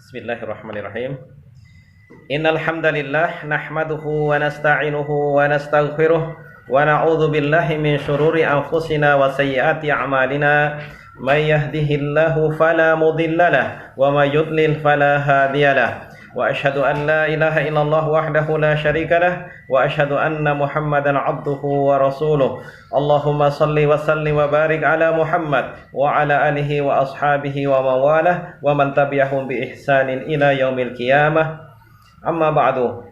Bismillahirrahmanirrahim. Innal hamdalillah nahmaduhu wa nasta'inuhu wa nastaghfiruh wa na'udzu billahi min syururi anfusina wa sayyiati a'malina. May yahdihillahu fala mudhillalah wa may yudlil fala hadiyalah. Wa asyhadu an la ilaha illallah wahdahu la syarikalah wa asyhadu anna Muhammadan abduhu wa rasuluh. Allahumma salli wa sallim wa barik ala Muhammad wa ala alihi wa ashabihi wa mawalah wa man tabi'ahum bi ihsanin ila yaumil qiyamah. Amma ba'du.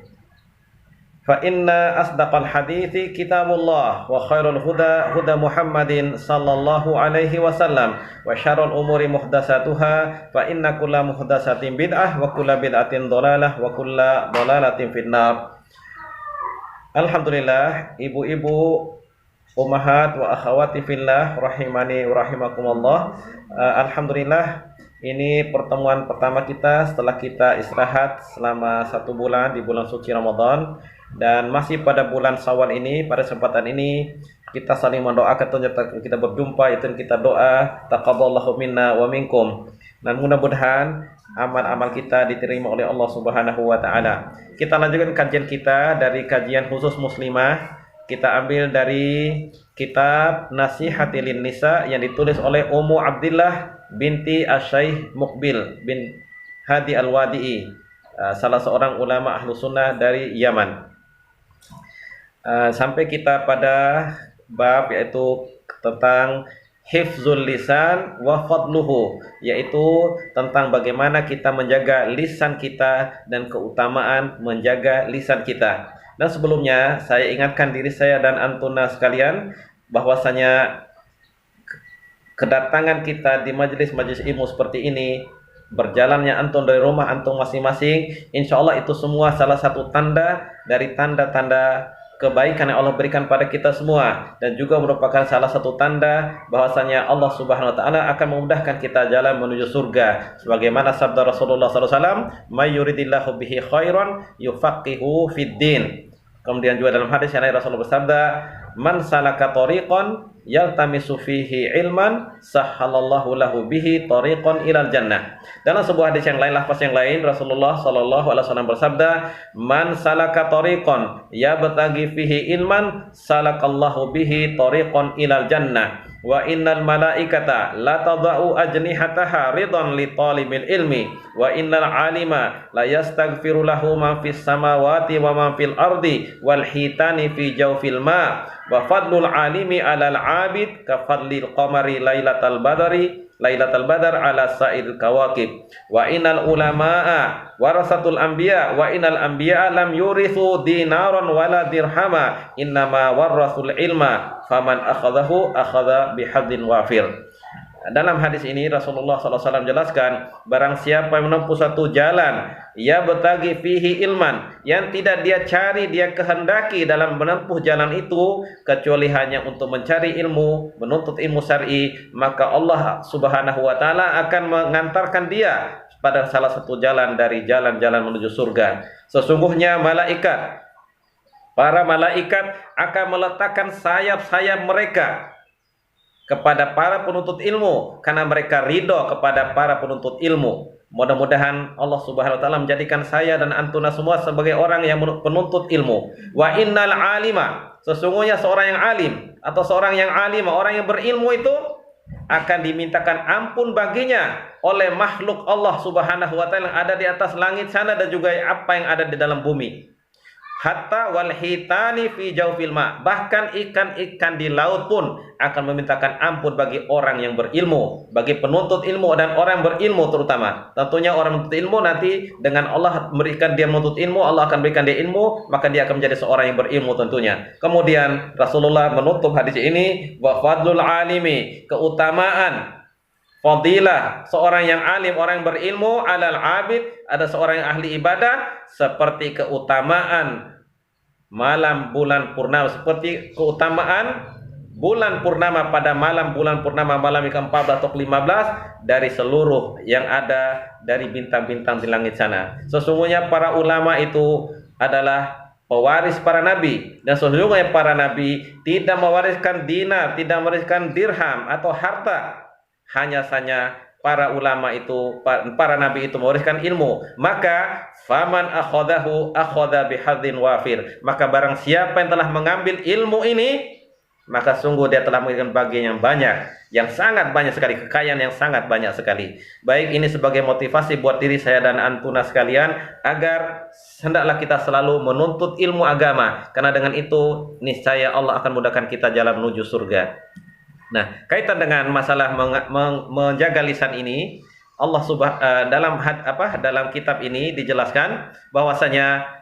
Fa inna asdaqal hadithi kitabullah wa khairul huda huda Muhammadin sallallahu alaihi wasallam wa syarrul umuri muhdatsatuha fa inna kulla muhdatsatin bid'ah wa kulla bid'atin dhalalah wa kulla dhalalatin finnar. Alhamdulillah, ibu-ibu, ummahat wa akhawati fillah rahimani wa rahimakumullah. Alhamdulillah, ini pertemuan pertama kita setelah kita istirahat selama 1 bulan di bulan suci Ramadan. Dan masih pada bulan Syawal ini, pada kesempatan ini kita saling mendoakan, ternyata kita berjumpa, itu kita doa taqabbalallahu minna wa minkum. Dan mudah-mudahan amal-amal kita diterima oleh Allah Subhanahu wa taala. Kita lanjutkan kajian kita dari kajian khusus muslimah. Kita ambil dari kitab Nasihatil Nisa yang ditulis oleh Ummu Abdillah binti Asy-Syaikh Muqbil bin Hadi Al-Wadi'i, salah seorang ulama ahlu sunnah dari Yaman. Sampai kita pada bab yaitu tentang hifzul lisan wa fadluhu, yaitu tentang bagaimana kita menjaga lisan kita dan keutamaan menjaga lisan kita. Dan sebelumnya saya ingatkan diri saya dan antuna sekalian bahwasanya kedatangan kita di majelis-majelis ilmu seperti ini, berjalannya antum dari rumah antum masing-masing, insya Allah itu semua salah satu tanda dari tanda-tanda kebaikan yang Allah berikan pada kita semua, dan juga merupakan salah satu tanda bahwasanya Allah Subhanahu wa taala akan memudahkan kita jalan menuju surga, sebagaimana sabda Rasulullah sallallahu alaihi wasallam, "May yuridillahu bihi khairan yufaqihu fid din." Kemudian juga dalam hadis yang lain Rasulullah bersabda, "Man salaka tariqan yaltamisu fihi ilman sahhalallahu lahu bihi tariqan ilal jannah." Dalam sebuah hadis yang lain, lafaz yang lain, Rasulullah sallallahu alaihi wasallam bersabda, "Man salaka tariqan yabtaghi fihi ilman salakallahu bihi tariqan ilal jannah. Wa innal malaikata la tadau ajnihataha ridhan li talibil ilmi wa innal alima la yastaghfiru lahu man fis samawati wa man fil ardi wal hitani fi jawfil ma wa fadlul alimi 'alal 'abid ka fadlil qamari lailatal badar ala sa'il kawakib wa innal ulamaa warasatul anbiya wa innal anbiya lam yurithu dinaran wala dirhama innama warasul ilma faman akhadahu akhadha bihadzin wafir." Dalam hadis ini Rasulullah SAW jelaskan, barang siapa yang menempuh satu jalan, ya betagi fihi ilman, yang tidak dia cari, dia kehendaki dalam menempuh jalan itu kecuali hanya untuk mencari ilmu, menuntut ilmu syar'i, maka Allah Subhanahu wa taala akan mengantarkan dia pada salah satu jalan dari jalan-jalan menuju surga. Sesungguhnya para malaikat akan meletakkan sayap-sayap mereka kepada para penuntut ilmu karena mereka ridho kepada para penuntut ilmu. Mudah-mudahan Allah Subhanahu wa taala menjadikan saya dan antuna semua sebagai orang yang penuntut ilmu. Wa innal alima, sesungguhnya seorang yang alim atau seorang yang alimah, orang yang berilmu itu akan dimintakan ampun baginya oleh makhluk Allah Subhanahu wa taala yang ada di atas langit sana dan juga apa yang ada di dalam bumi. Hatta wal hitani fi jawfil ma, bahkan ikan-ikan di laut pun akan memintakan ampun bagi orang yang berilmu, bagi penuntut ilmu dan orang yang berilmu terutama. Tentunya orang menuntut ilmu nanti dengan Allah memberikan dia menuntut ilmu, Allah akan berikan dia ilmu, maka dia akan menjadi seorang yang berilmu tentunya. Kemudian Rasulullah menutup hadis ini wa fadlul alimi, keutamaan fadilah seorang yang alim, orang yang berilmu, alal abid, ada seorang yang ahli ibadah, seperti keutamaan malam bulan purnama, seperti keutamaan bulan purnama pada malam bulan purnama, malam ke-14 atau ke-15 dari seluruh yang ada dari bintang-bintang di langit sana. Sesungguhnya para ulama itu adalah pewaris para nabi, dan sesungguhnya para nabi tidak mewariskan dinar, tidak mewariskan dirham atau harta, hanya saja para ulama itu, para nabi itu mewariskan ilmu, maka faman akhadahu akhadha bihadzin wafir, maka barang siapa yang telah mengambil ilmu ini, maka sungguh dia telah memberikan bagian yang banyak, yang sangat banyak sekali, kekayaan yang sangat banyak sekali. Baik, ini sebagai motivasi buat diri saya dan antuna sekalian, agar hendaklah kita selalu menuntut ilmu agama, karena dengan itu niscaya Allah akan mudahkan kita jalan menuju surga. Nah, kaitan dengan masalah menjaga lisan ini, Allah dalam kitab ini dijelaskan bahwasanya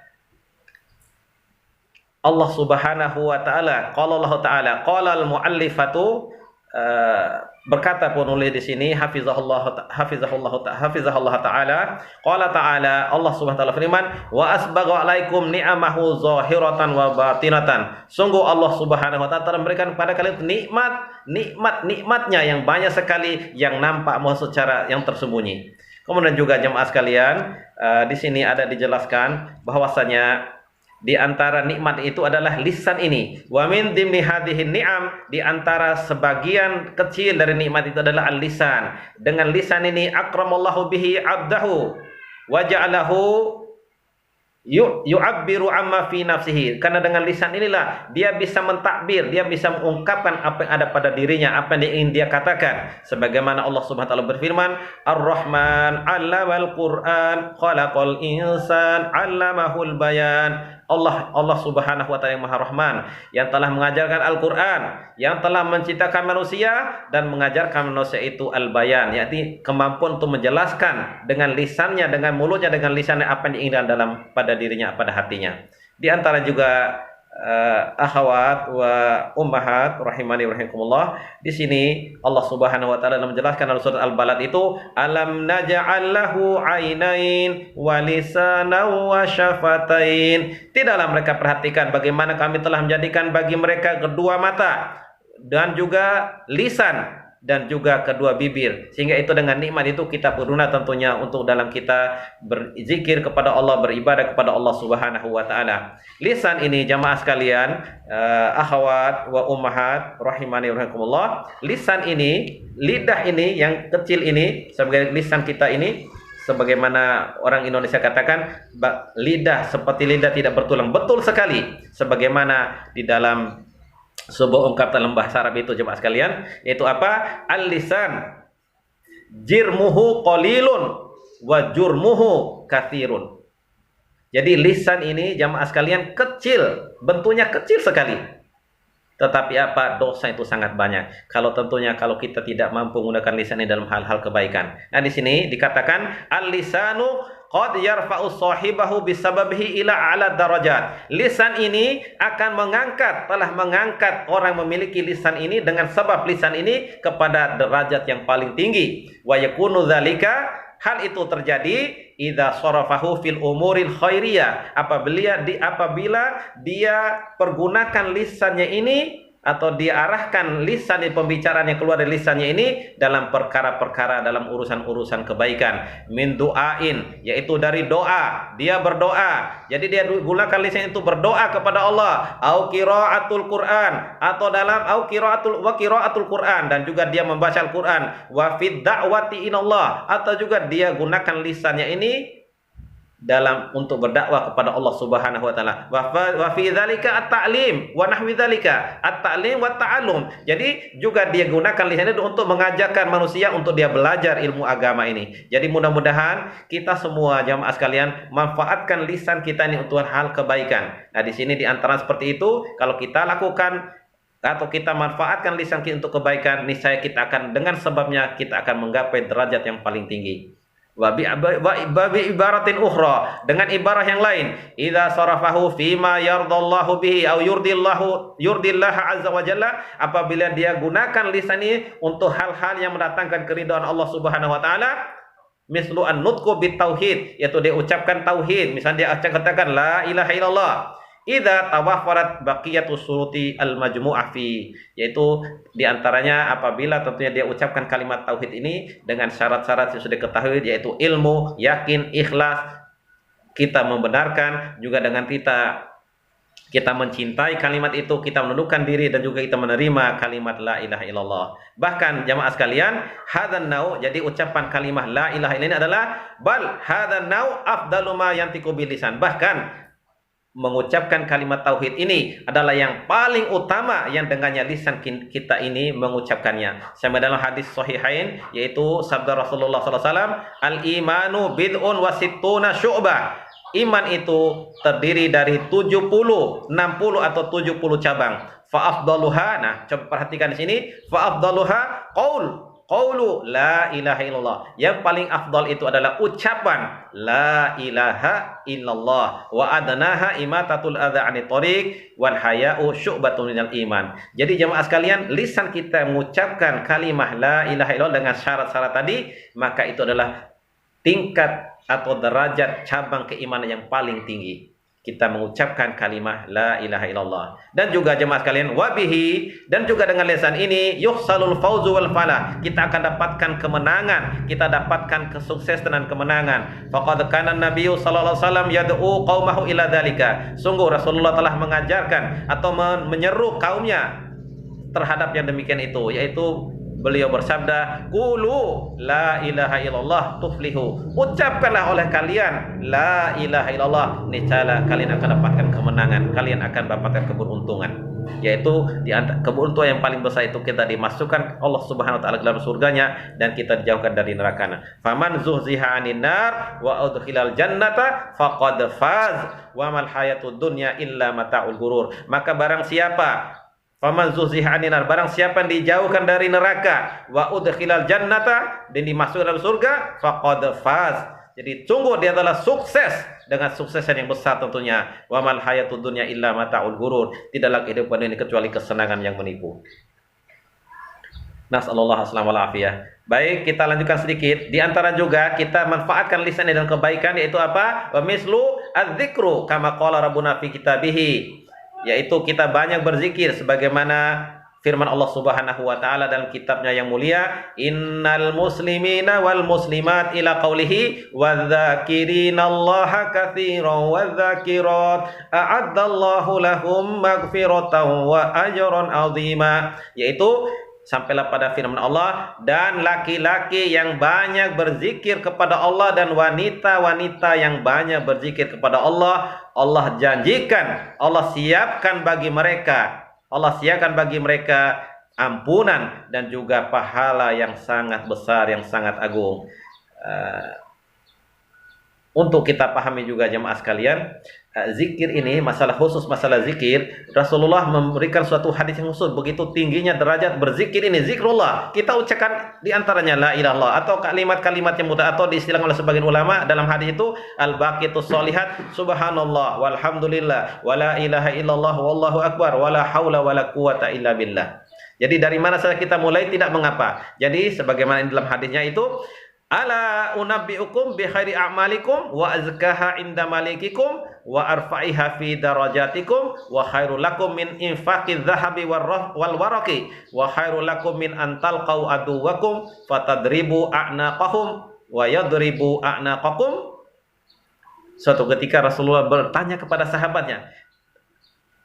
Allah Subhanahu wa taala, qala Allah taala, qala al-muallifatu, berkata penulis di sini hafizahullah taala, qala taala, Allah Subhanahu wa taala firman, wa asbagha alaikum ni'amahu zahiratan wa batinatan, sungguh Allah Subhanahu wa taala memberikan kepada kalian nikmatnya yang banyak sekali, yang nampak maupun secara yang tersembunyi. Kemudian juga jemaah sekalian, di sini ada dijelaskan bahwasanya di antara nikmat itu adalah lisan ini. Wa min dimni hadhihi ni'am, di antara sebagian kecil dari nikmat itu adalah al-lisan. Dengan lisan ini akramallahu bihi 'abdahu wa ja'alahu yu'abbiru amma fi nafsihi. Karena dengan lisan inilah dia bisa mentakbir, dia bisa mengungkapkan apa yang ada pada dirinya, apa yang ingin dia katakan. Sebagaimana Allah Subhanahu wa taala berfirman, Ar-Rahman 'allamal Qur'an, khalaqal insan 'allamahul bayan. Allah Subhanahu wa taala yang Maha Rahman, yang telah mengajarkan Al-Qur'an, yang telah menciptakan manusia dan mengajarkan manusia itu al-bayan, yakni kemampuan untuk menjelaskan dengan lisannya, dengan mulutnya, dengan lisannya apa yang diinginkan dalam pada dirinya, pada hatinya. Di antara juga akhwat wa ummahat rahimani rahimakumullah, di sini Allah Subhanahu wa taala menjelaskan dalam surat Al-Balad itu, alam naj'al lahu ainain wa lisanan wa syafatain. Tidaklah mereka perhatikan bagaimana kami telah menjadikan bagi mereka kedua mata dan juga lisan dan juga kedua bibir, sehingga itu dengan nikmat itu kita berguna tentunya untuk dalam kita berzikir kepada Allah, beribadah kepada Allah Subhanahu wa taala. Lisan ini jamaah sekalian, akhwat wa ummahat rahimani rahimakumullah, lisan ini, lidah ini yang kecil ini, sebagai lisan kita ini, sebagaimana orang Indonesia katakan, lidah seperti lidah tidak bertulang. Betul sekali, sebagaimana di dalam sebuah ungkapan dalam bahasa Arab itu jemaah sekalian, yaitu apa? Al-lisan jirmuhu qalilun wa jurmuhu katsirun. Jadi lisan ini jemaah sekalian kecil, bentuknya kecil sekali, tetapi apa? Dosa itu sangat banyak. Kalau kita tidak mampu menggunakan lisan ini dalam hal-hal kebaikan. Nah, di sini dikatakan al-lisanu qad yarfa'u sahibahu bisababihi ila a'la darajat. Lisan ini akan telah mengangkat orang memiliki lisan ini dengan sebab lisan ini kepada derajat yang paling tinggi. Wa yakunu dzalika, hal itu terjadi idza sarafahu fil umuril khairiyah, apabila dia pergunakan lisannya ini, atau dia arahkan lisan pembicaraan yang keluar dari lisannya ini dalam perkara-perkara, dalam urusan-urusan kebaikan. Min du'ain, yaitu dari doa, dia berdoa, jadi dia gunakan lisan itu berdoa kepada Allah, au qiraatul Quran, atau dalam au qiraatul Quran, dan juga dia membaca Al-Quran, wa fid da'wati inallah, atau juga dia gunakan lisannya ini dalam untuk berdakwah kepada Allah Subhanahu wa taala. Wa fi dzalika at-ta'lim wa nahwi dzalika, at-ta'lim wa ta'allum. Jadi juga dia gunakan lisan itu untuk mengajarkan manusia untuk dia belajar ilmu agama ini. Jadi mudah-mudahan kita semua jamaah sekalian manfaatkan lisan kita ini untuk hal kebaikan. Nah, di sini di antara seperti itu, kalau kita lakukan atau kita manfaatkan lisan kita untuk kebaikan, niscaya kita akan, dengan sebabnya kita akan menggapai derajat yang paling tinggi. Wa bi ibaratin ukhra, dengan ibarah yang lain, idza sarafahu fima yardallahu bihi au yurdillaha azza wa jalla, apabila dia gunakan lisan ini untuk hal-hal yang mendatangkan keridhaan Allah Subhanahu wa taala, mislu an-nutqu bit tauhid, yaitu dia ucapkan tauhid, misalnya dia katakan la ilaha illallah, idza tawaffarat baqiyatu suruti al-majmu'ah fi, yaitu diantaranya apabila tentunya dia ucapkan kalimat tauhid ini dengan syarat-syarat yang sudah diketahui, yaitu ilmu, yakin, ikhlas, kita membenarkan, juga dengan kita kita mencintai kalimat itu, kita menundukkan diri dan juga kita menerima kalimat la ilaha illallah. Bahkan jamaah sekalian, hadzan nau, jadi ucapan kalimat la ilaha illallah ini adalah bal hadzan nau afdalu ma yantiqu bil lisan. Bahkan mengucapkan kalimat tauhid ini adalah yang paling utama yang dengannya lisan kita ini mengucapkannya. Sama dalam hadis sahihain, yaitu sabda Rasulullah SAW, al-imanu bid'un wa sittuna syu'bah. Iman itu terdiri dari 70, 60 atau 70 cabang. Fa'afdaluha, nah coba perhatikan di sini, fa'afdaluha qaulu la ilaha illallah. Yang paling afdal itu adalah ucapan la ilaha illallah. Wa adnaha imatatul adza 'anit thoriq wal haya'u syu'batun minal iman. Jadi jemaah sekalian, lisan kita mengucapkan kalimah la ilaha illallah dengan syarat-syarat tadi, maka itu adalah tingkat atau derajat cabang keimanan yang paling tinggi. Kita mengucapkan kalimah la ilaha illallah. Dan juga jemaah sekalian, wabihi, dan juga dengan lisan ini yuhsalul fauzu wal falah. Kita akan dapatkan kemenangan, kita dapatkan kesuksesan dan kemenangan. Faqad kana Nabiyyu sallallahu alaihi wasallam yad'u qaumahu ila dzalika. Sungguh Rasulullah telah mengajarkan atau menyeru kaumnya terhadap yang demikian itu, yaitu beliau bersabda, qulu la ilaha illallah tuflihu. Ucapkanlah oleh kalian la ilaha illallah, niscaya kalian akan dapatkan kemenangan, kalian akan dapatkan keberuntungan. Yaitu di antara keberuntungan yang paling besar itu kita dimasukkan Allah Subhanahu wa taala ke dalam surganya dan kita dijauhkan dari neraka. Faman zuhziha 'anil nar wa udkhilal jannata faqad faz wa mal hayatud dunya illa mata'ul ghurur. Maka barang siapa faman zuhziha 'anil nar, barang siapa yang dijauhkan dari neraka, wa udkhilal jannata, dan dimasukkan dalam surga, faqad faz. Jadi sungguh dia adalah sukses dengan suksesan yang besar tentunya. Wa mal hayatud dunya illa mata'ul ghurur. Tidaklah kehidupan ini kecuali kesenangan yang menipu. Nasallallahu alaihi wal afiyah. Baik, kita lanjutkan sedikit. Di antara juga kita manfaatkan lisan dengan kebaikan, yaitu apa? Wa mislu adzikru kama qala rabbuna fi kitabihi. Yaitu kita banyak berzikir sebagaimana firman Allah Subhanahu wa taala dalam kitabnya yang mulia, innal muslimina wal muslimat ila qaulihi wadzakirinallaha katsiran wadzakirat a'addallahu lahum maghfiratan wa ajran 'azima. Yaitu sampailah pada firman Allah, dan laki-laki yang banyak berzikir kepada Allah dan wanita-wanita yang banyak berzikir kepada Allah, Allah janjikan, Allah siapkan bagi mereka ampunan dan juga pahala yang sangat besar, yang sangat agung. Untuk kita pahami juga jemaah sekalian, zikir ini, masalah khusus masalah zikir, Rasulullah memberikan suatu hadis yang khusus, begitu tingginya derajat berzikir ini, zikrullah. Kita ucapkan diantaranya la ilaha illallah atau kalimat-kalimat yang mudah, atau diistilahkan oleh sebagian ulama dalam hadis itu al-baqiyatus sholihat, subhanallah walhamdulillah wala ilaha illallah wallahu akbar wala haula wala quwata illa billah. Jadi dari mana saja kita mulai tidak mengapa. Jadi sebagaimana dalam hadisnya itu, ala unabbiukum bi khairi a'malikum wa azkaha inda malikikum wa arfa'iha fi darajatikum wa khairul lakum min infaqiz zahabi wal waraqi wa khairul lakum min an talqau aduwakum fatadribu a'naqahum wa yadribu a'naqakum. Suatu ketika Rasulullah bertanya kepada sahabatnya,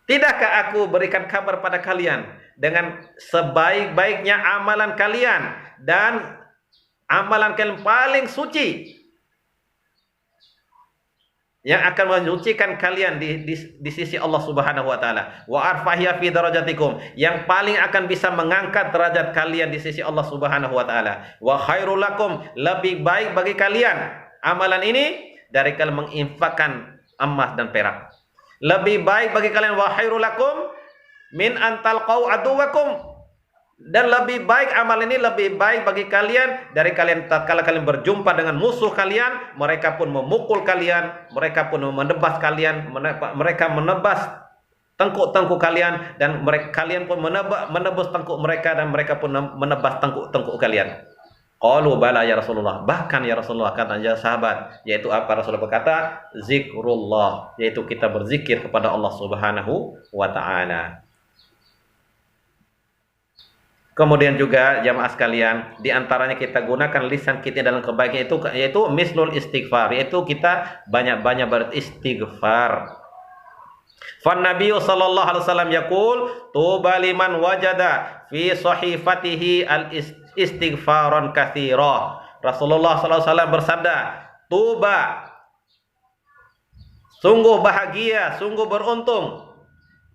tidakkah aku berikan kabar pada kalian dengan sebaik-baiknya amalan kalian dan amalan kalian paling suci yang akan menyucikan kalian di sisi Allah Subhanahu wa taala, wa arfahiya fi darajatikum, yang paling akan bisa mengangkat derajat kalian di sisi Allah Subhanahu wa taala, wa khairul lakum, lebih baik bagi kalian amalan ini dari kalian menginfakkan emas dan perak. Lebih baik bagi kalian, wa khairul lakum min antalqau aduwakum, dan lebih baik amal ini lebih baik bagi kalian dari kalian tatkala kalian berjumpa dengan musuh kalian, mereka pun memukul kalian, mereka pun menebas kalian, mereka menebas tengkuk-tengkuk kalian, dan kalian pun menebus tengkuk mereka, dan mereka pun menebas tengkuk kalian. Qalu bala ya Rasulullah, bahkan ya Rasulullah, kata sahabat, yaitu apa? Rasulullah berkata, zikrullah, yaitu kita berzikir kepada Allah Subhanahu wa taala. Kemudian juga jamaah sekalian, di antaranya kita gunakan lisan kita dalam kebaikan itu, yaitu mislul istighfar, yaitu kita banyak-banyak beristighfar. Fan Nabiyyu sallallahu alaihi wasallam yaqul tuba liman wajada fi sahifatihi al istighfaron katsira. Rasulullah sallallahu alaihi wasallam bersabda, tuba, sungguh bahagia, sungguh beruntung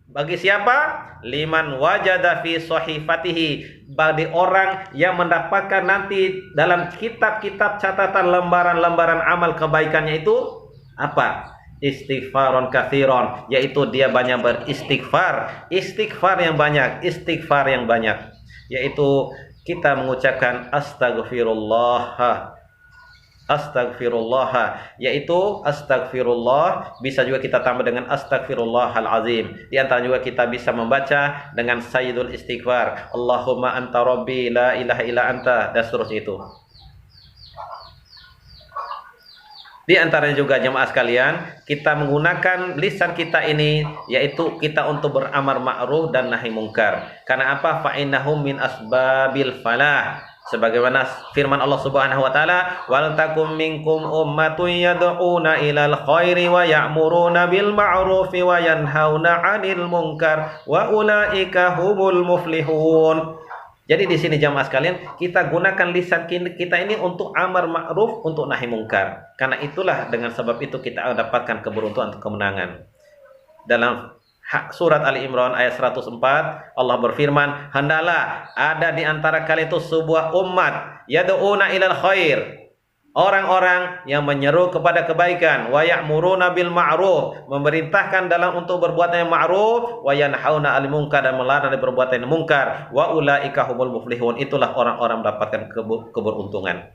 bagi siapa? Liman wajada fi sahifatihi, bagi orang yang mendapatkan nanti dalam kitab-kitab catatan lembaran-lembaran amal kebaikannya itu apa? Istighfaron katsiron, yaitu dia banyak beristighfar, istighfar yang banyak, istighfar yang banyak, yaitu kita mengucapkan astagfirullah, astagfirullah, yaitu astagfirullah bisa juga kita tambah dengan astagfirullahal azim. Di antara juga kita bisa membaca dengan sayyidul istighfar, Allahumma anta rabbi la ilaha illa anta, dan seterusnya itu. Di antaranya juga jemaah sekalian, kita menggunakan lisan kita ini, yaitu kita untuk beramar ma'ruf dan nahi mungkar. Karena apa? Fa'innahum min asbabil falah. Sebagaimana firman Allah Subhanahu wa taala, "Wal takum minkum ummatun yad'una ilal khairi wa ya'muruna bil ma'rufi wa yanhauna 'anil munkar wa ulaika humul muflihun." Jadi di sini jamaah sekalian, kita gunakan lisan kita ini untuk amar ma'ruf, untuk nahi mungkar. Karena itulah dengan sebab itu kita dapatkan keberuntungan untuk kemenangan. Dalam surat Ali Imran ayat 104, Allah berfirman, "Hendaklah ada di antara kalian itu sebuah umat yad'una ilal khair." Orang-orang yang menyeru kepada kebaikan, wa ya'muruna bil ma'ruf, memerintahkan dalam untuk berbuat yang ma'ruf, wa yanhauna 'anil munkar, dan melarang dari perbuatan yang munkar. Wa ulaika humul muflihun, itulah orang-orang mendapatkan keberuntungan.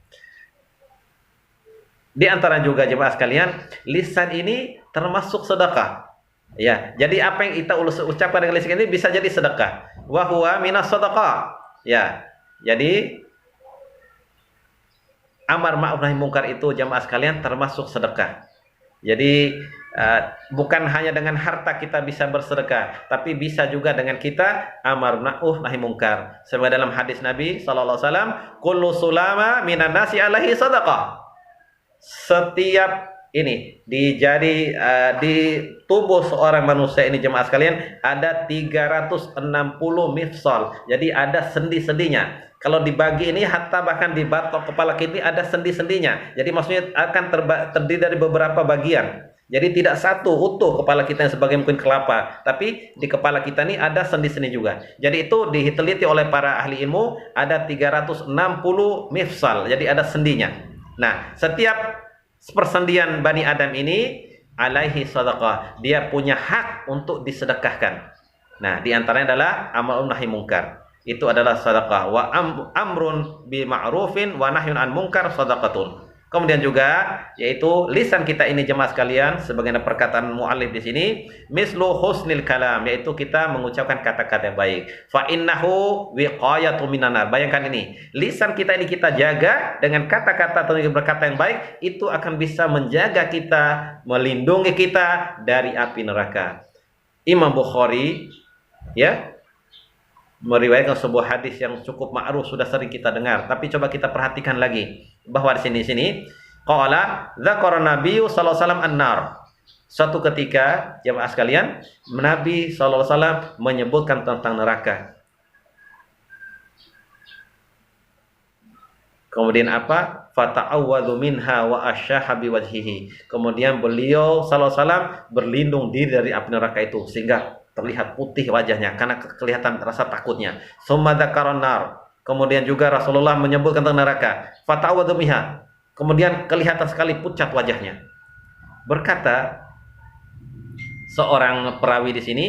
Di antara juga jemaah sekalian, lisan ini termasuk sedekah. Ya, jadi apa yang kita ucapkan dengan lisan ini bisa jadi sedekah. Wa huwa minas sedekah. Ya. Jadi amar ma'ruf nahi mungkar itu jamaah sekalian termasuk sedekah. Jadi bukan hanya dengan harta kita bisa bersedekah, tapi bisa juga dengan kita amar ma'ruf nahi mungkar. Sebagaimana dalam hadis Nabi sallallahu alaihi wasallam, kullu sulama minan nasi alaihi sadaqah. Setiap ini di tubuh seorang manusia ini jemaah sekalian ada 360 mifsal. Jadi ada sendi-sendinya. Kalau dibagi ini hatta bahkan di batok kepala kita ini ada sendi-sendinya. Jadi maksudnya akan terdiri dari beberapa bagian. Jadi tidak satu utuh kepala kita yang sebagai mungkin kelapa, tapi di kepala kita ini ada sendi-sendi juga. Jadi itu diteliti oleh para ahli ilmu, ada 360 mifsal. Jadi ada sendinya. Nah, setiap persendian Bani Adam ini alaihi sadaqah, dia punya hak untuk disedekahkan. Nah, di antaranya adalah amal nahi mungkar. Itu adalah sedekah. Wa amrun bi ma'rufin wa nahyun an munkar sadaqatun. Kemudian juga yaitu lisan kita ini jemaah sekalian, sebagaimana perkataan muallif di sini, mislu husnil kalam, yaitu kita mengucapkan kata-kata yang baik. Fa innahu wiqayatu minan nar. Bayangkan ini, lisan kita ini kita jaga dengan kata-kata atau berkata yang baik, itu akan bisa menjaga kita, melindungi kita dari api neraka. Imam Bukhari ya meriwayatkan sebuah hadis yang cukup ma'ruf, sudah sering kita dengar, tapi coba kita perhatikan lagi bahwa di sini qala dzakara nabiyyu sallallahu alaihi wasallam an-nar. Suatu ketika jemaah sekalian, Nabi sallallahu alaihi wasallam menyebutkan tentang neraka. Kemudian apa? Fata'awwadhu minha wa asyaha biwajhihi. Kemudian beliau sallallahu alaihi wasallam berlindung diri dari api neraka itu sehingga terlihat putih wajahnya karena kelihatan rasa takutnya. Summa dzakaran nar. Kemudian juga Rasulullah menyebutkan tentang neraka. Fata'awwadhu minha. Kemudian kelihatan sekali pucat wajahnya. Berkata seorang perawi di sini,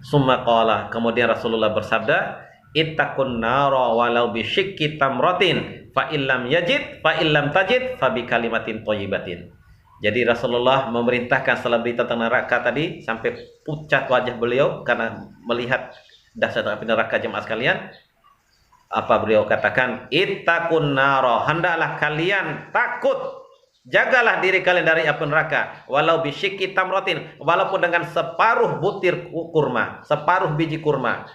summa qala, kemudian Rasulullah bersabda, ittaqun nara walau bisyikki tamratin fa illam yajid fa illam tajid fa bi kalimatin thayyibatin. Jadi Rasulullah memerintahkan setelah berita tentang neraka tadi sampai pucat wajah beliau karena melihat dahsyat api neraka jemaah sekalian. Apa beliau katakan? Ittaqun nara, hendaklah kalian takut, jagalah diri kalian dari api neraka, walau bisyikki tamratin, walaupun dengan separuh butir kurma, separuh biji kurma.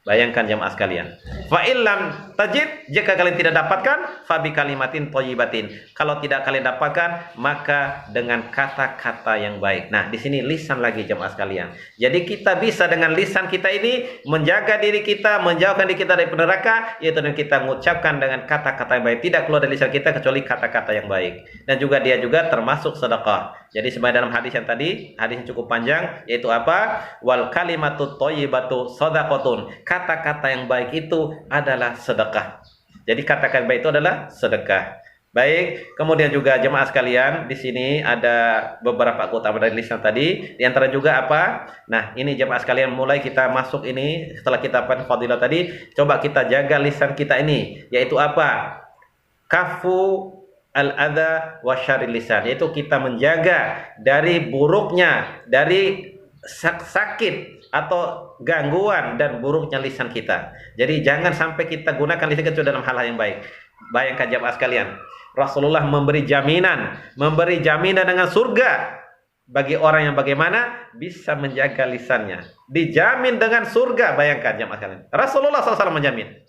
Bayangkan jemaah sekalian. Fa illam tajid, jika kalian tidak dapatkan, fa bi kalimatin thayyibatin. Kalau tidak kalian dapatkan, maka dengan kata-kata yang baik. Nah, di sini lisan lagi jemaah sekalian. Jadi kita bisa dengan lisan kita ini menjaga diri kita, menjauhkan diri kita dari neraka, yaitu dengan kita mengucapkan dengan kata-kata yang baik. Tidak keluar dari lisan kita kecuali kata-kata yang baik. Dan juga dia juga termasuk sedekah. Jadi sebenarnya dalam hadis yang tadi, hadis yang cukup panjang, yaitu apa? Wal kalimatut thayyibatu shadaqatun. Kata-kata yang baik itu adalah sedekah. Jadi kata-kata baik itu adalah sedekah. Baik, kemudian juga jemaah sekalian, di sini ada beberapa keutamaan dari lisan tadi. Di antara juga apa? Nah, ini jemaah sekalian, mulai kita masuk ini setelah kita fadilah tadi, coba kita jaga lisan kita ini, yaitu apa? Kafu al-adha wa syarril lisan, yaitu kita menjaga dari buruknya, dari sakit atau gangguan dan buruknya lisan kita. Jadi jangan sampai kita gunakan lisan kita dalam hal-hal yang baik. Bayangkan jemaah sekalian, Rasulullah memberi jaminan dengan surga bagi orang yang bagaimana bisa menjaga lisannya. Dijamin dengan surga, bayangkan jemaah sekalian. Rasulullah SAW menjamin.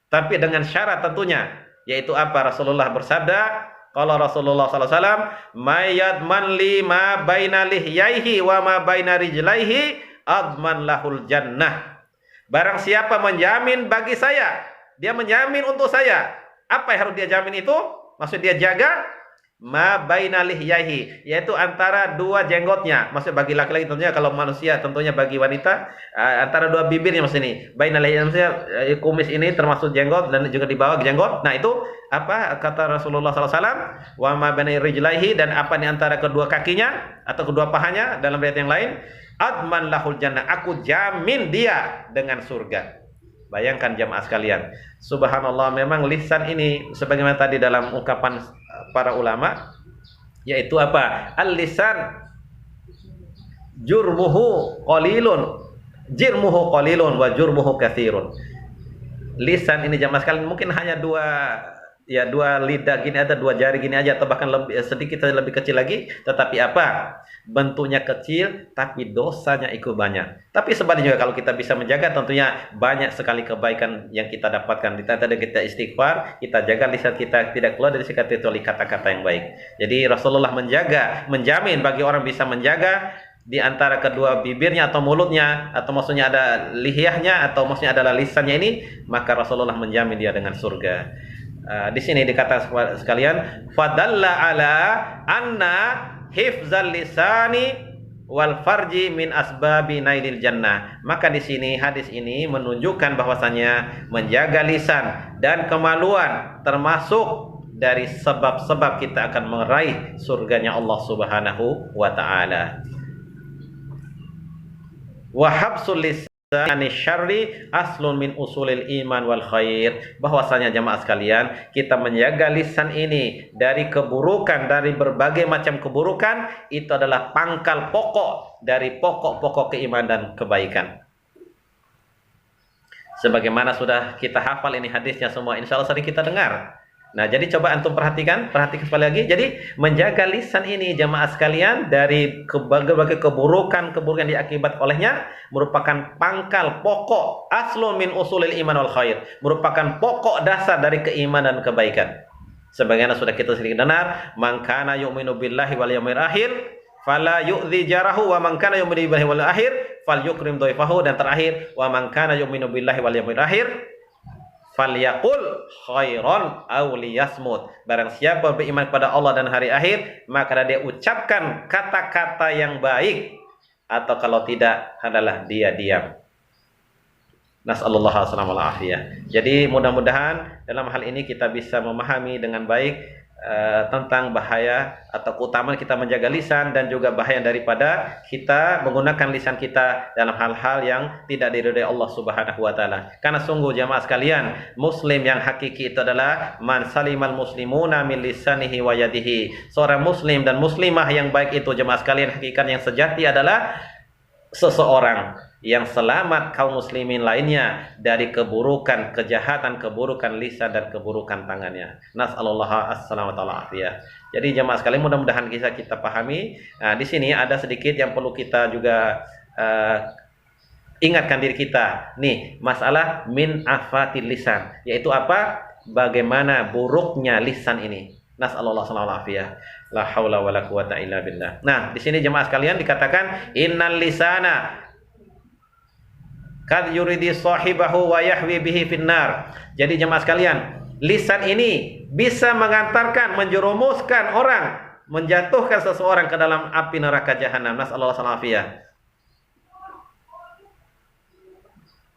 Tapi dengan syarat tentunya, yaitu apa? Rasulullah bersabda, kalau Rasulullah SAW, mayat man li ma baina lihyaihi wa ma baina rijlaihi adman lahul jannah. Barang siapa menjamin bagi saya, dia menjamin untuk saya. Apa yang harus dia jamin itu? Maksud dia jaga ma baina lihyaihi, yaitu antara dua jenggotnya. Maksud bagi laki-laki tentunya, kalau manusia tentunya bagi wanita antara dua bibirnya, maksud ini baina lihyaihi, maksudnya kumis ini termasuk jenggot dan juga di bawah jenggot. Nah, itu apa kata Rasulullah SAW? Wa ma baina rijlaihi, dan apa di antara kedua kakinya atau kedua pahanya dalam riwayat yang lain, adman lahul jannah, aku jamin dia dengan surga. Bayangkan jamaah sekalian, subhanallah, memang lisan ini sebagaimana tadi dalam ungkapan para ulama, yaitu apa? Al-lisan jurmuhu qalilun, jirmuhu qalilun wa jurmuhu katsirun. Lisan ini jamaah sekalian mungkin hanya dua lidah gini, ada dua jari gini aja, atau bahkan sedikit lebih kecil lagi, tetapi apa? Bentuknya kecil tapi dosanya ikut banyak. Tapi sebaliknya juga, kalau kita bisa menjaga, tentunya banyak sekali kebaikan yang kita dapatkan. Kita istighfar, kita jaga lisan kita tidak keluar dari sikap kecuali kata-kata yang baik. Jadi Rasulullah menjamin bagi orang bisa menjaga di antara kedua bibirnya atau mulutnya, atau maksudnya ada lihyahnya, atau maksudnya adalah lisannya ini, maka Rasulullah menjamin dia dengan surga. Di sini dikatakan sekalian, fadalla ala anna hifzal lisani wal farji min asbabi nailil jannah. Maka di sini hadis ini menunjukkan bahwasanya menjaga lisan dan kemaluan termasuk dari sebab-sebab kita akan meraih surganya Allah Subhanahu wa taala. Wa habsul lisan syarri aslun min usulil iman wal khair. Bahwasanya jamaah sekalian, kita menjaga lisan ini dari keburukan, dari berbagai macam keburukan, itu adalah pangkal pokok dari pokok-pokok keimanan dan kebaikan. Sebagaimana sudah kita hafal ini hadisnya semua, insya Allah sering kita dengar. Nah, jadi coba antum perhatikan sekali lagi. Jadi menjaga lisan ini jamaah sekalian dari berbagai keburukan yang diakibat olehnya merupakan pangkal pokok, aslun min usulil iman wal khair, merupakan pokok dasar dari keimanan dan kebaikan. Sebagaimana sudah kita sering dengar, man kana yu'minu billahi wal yaumil akhir fala yu'dhi jarahu wa man kana yu'minu billahi wal akhir falyukrim dhaifahu, dan terakhir wa man kana yu'minu billahi wal yaumil akhir falyaqul khairan aw liyasmut. Barang siapa beriman kepada Allah dan hari akhir, maka dia ucapkan kata-kata yang baik, atau kalau tidak adalah dia diam. Nasallallahu alaihi wasallam. Jadi mudah-mudahan dalam hal ini kita bisa memahami dengan baik tentang bahaya atau keutamaan kita menjaga lisan, dan juga bahaya daripada kita menggunakan lisan kita dalam hal-hal yang tidak diridhai Allah Subhanahu wa taala. Karena sungguh jamaah sekalian, muslim yang hakiki itu adalah man salimal muslimuna min lisanihi wa yadihi. Seorang muslim dan muslimah yang baik itu jamaah sekalian, hakikat yang sejati adalah seseorang yang selamat kaum muslimin lainnya dari keburukan, kejahatan, keburukan lisan dan keburukan tangannya. Nas'alullah as-salamata wal afiyah. Jadi jemaah sekalian, mudah-mudahan kita pahami. Nah, di sini ada sedikit yang perlu kita juga ingatkan diri kita. Nih, masalah min afatil lisan, yaitu apa? Bagaimana buruknya lisan ini. Nas'alullah sallallahu alaihi la haula wala quwata illa billah. Nah, di sini jemaah sekalian dikatakan innal lisana kad yuridi sahibahu wa yahwi bihi finnar. Jadi jemaah sekalian, lisan ini bisa mengantarkan, menjerumuskan orang, menjatuhkan seseorang ke dalam api neraka jahanam. Nas'alullah sallallahu alaihi.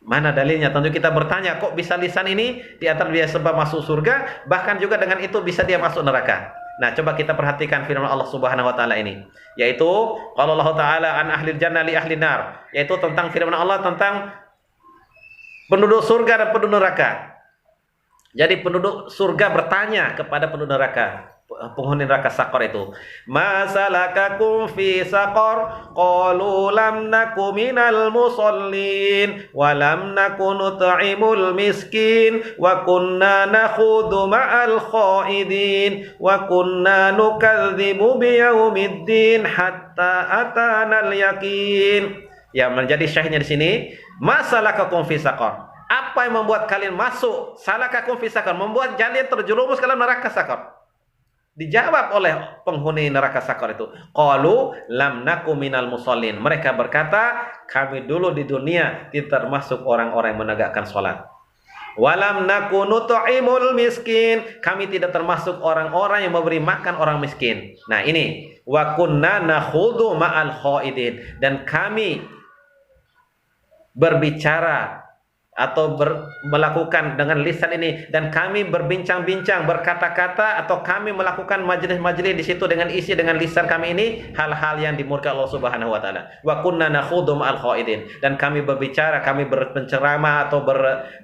Mana dalilnya? Tentu kita bertanya, kok bisa lisan ini di antara dia sebab masuk surga, bahkan juga dengan itu bisa dia masuk neraka. Nah, coba kita perhatikan firman Allah Subhanahu wa taala ini, yaitu qala Allah taala an ahlil jannah li ahlin nar, yaitu tentang firman Allah tentang penduduk surga dan penduduk neraka. Jadi penduduk surga bertanya kepada penduduk neraka, penghuni neraka Sakor itu, masalakakum fi Sakor? Qalu lam naku minal musallin wa lam naku nut'imul miskin wa kunna nakhudu ma'al khaidin wa kunna nukadzibu biyaumiddin hatta atanal yakin. Ya, menjadi syahidnya di sini, masalakakum fi Sakor? Apa yang membuat kalian masuk? Salakakum fi Sakor, membuat kalian terjerumus ke dalam neraka Sakor. Dijawab oleh penghuni neraka Sakor itu, qalu lam naku minal musallin. Mereka berkata, kami dulu di dunia tidak termasuk orang-orang yang menegakkan sholat. Walam naku nut'imul miskin, kami tidak termasuk orang-orang yang memberi makan orang miskin. Nah ini, wa kunna nakhudu ma'al khaidin, dan kami berbicara atau melakukan dengan lisan ini, dan kami berbincang-bincang, berkata-kata, atau kami melakukan majelis-majelis di situ dengan isi dengan lisan kami ini hal-hal yang dimurkai Allah Subhanahu wa taala. Wa kunna nakhudu ma'al khaidin, dan kami berbicara, kami berpenceramah atau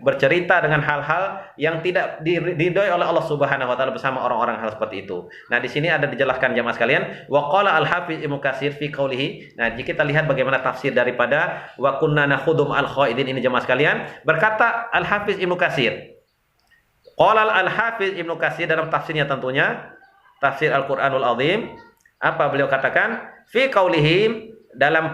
bercerita dengan hal-hal yang tidak diridhoi oleh Allah Subhanahu wa taala bersama orang-orang hal seperti itu. Nah, di sini ada dijelaskan jamaah sekalian, wa qala al-hafiz Ibnu Katsir fi qaulihi. Nah, jika kita lihat bagaimana tafsir daripada wa kunna nakhudu ma'al khaidin ini jamaah sekalian, berkata Al-Hafiz Ibnu Katsir, qala Al-Hafiz Ibnu Katsir dalam tafsirnya tentunya, tafsir Al-Qur'anul Azim, apa beliau katakan? Fi qaulihim, dalam